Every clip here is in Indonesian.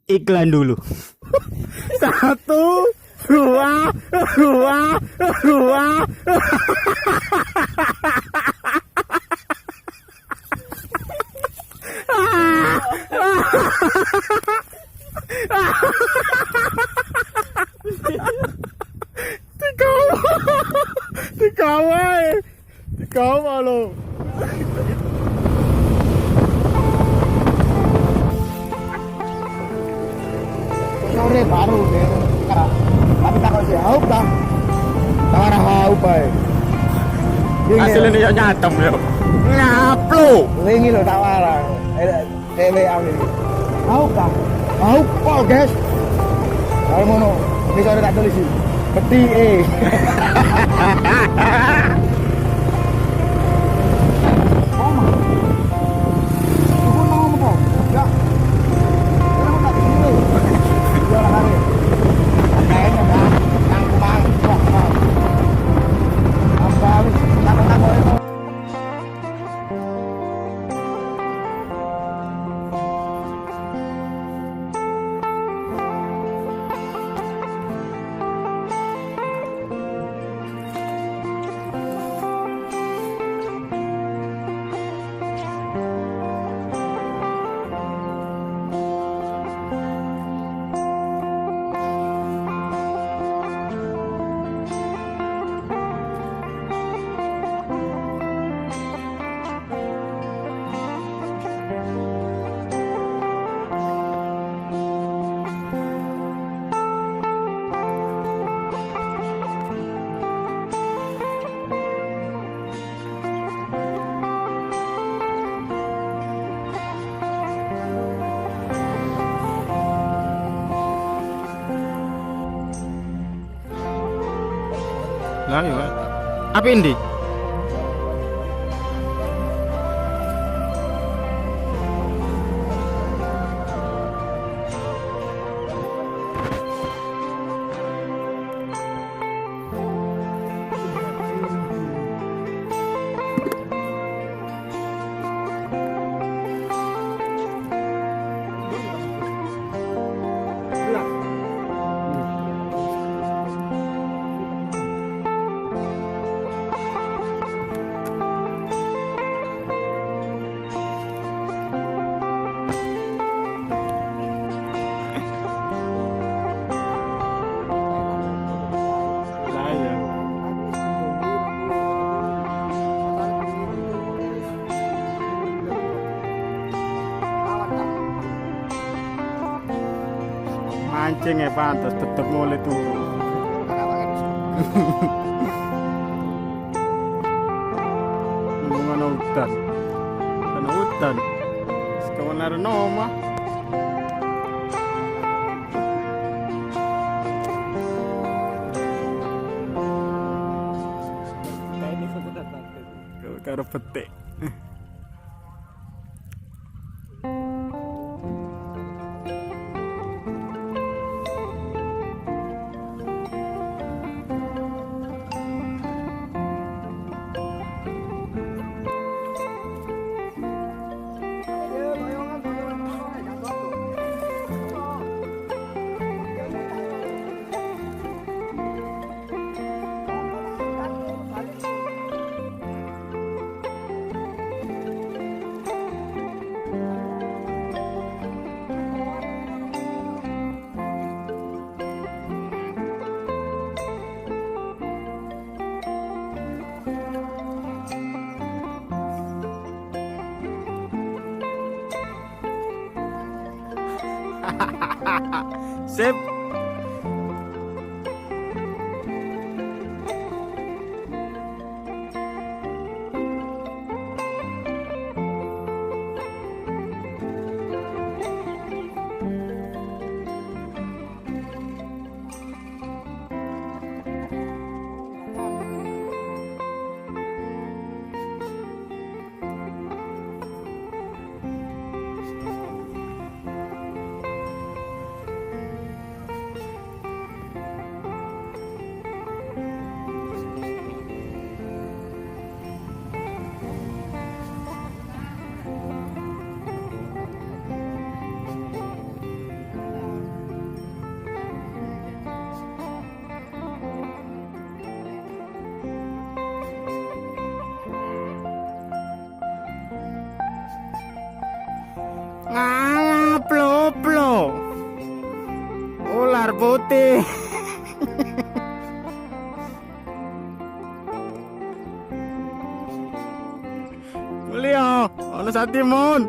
Iklan dulu. Satu, dua, dua, dua. Dikawal lo. Sore baru deh. Tapi tak kau jauh dah. Tawar hau bay. Hasilnya dia nyatem yo. Ngaplo. Lingi lo tawar. Dewe ini. Hau dah. Hau pol guys. Kalau mono, ini sore tak tulis sih. Peti Lah yo. Apa ini? Mancing ya pantas tetap mulai turun. Mana hutan? Karena hutan. Sekarang ada nama. Kau petik. Sip. putih. Beliau, ono Satimun.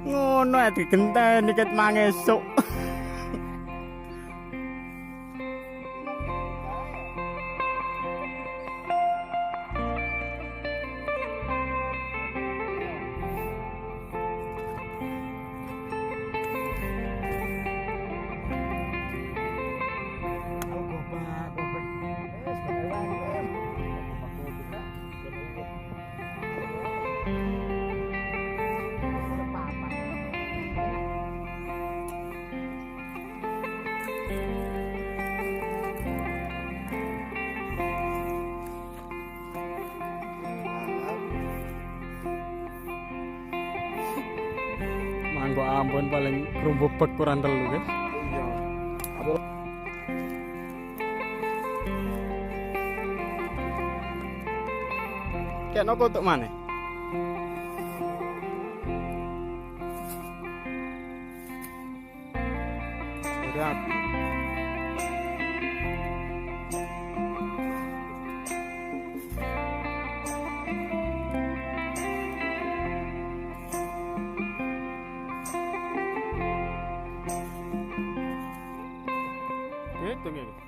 Ngono ya digenteni ket mangesuk. Manggo Ambon paling rumbebek kurang telu guys. Kayak noko untuk mana? Lihat. Gitu gitu.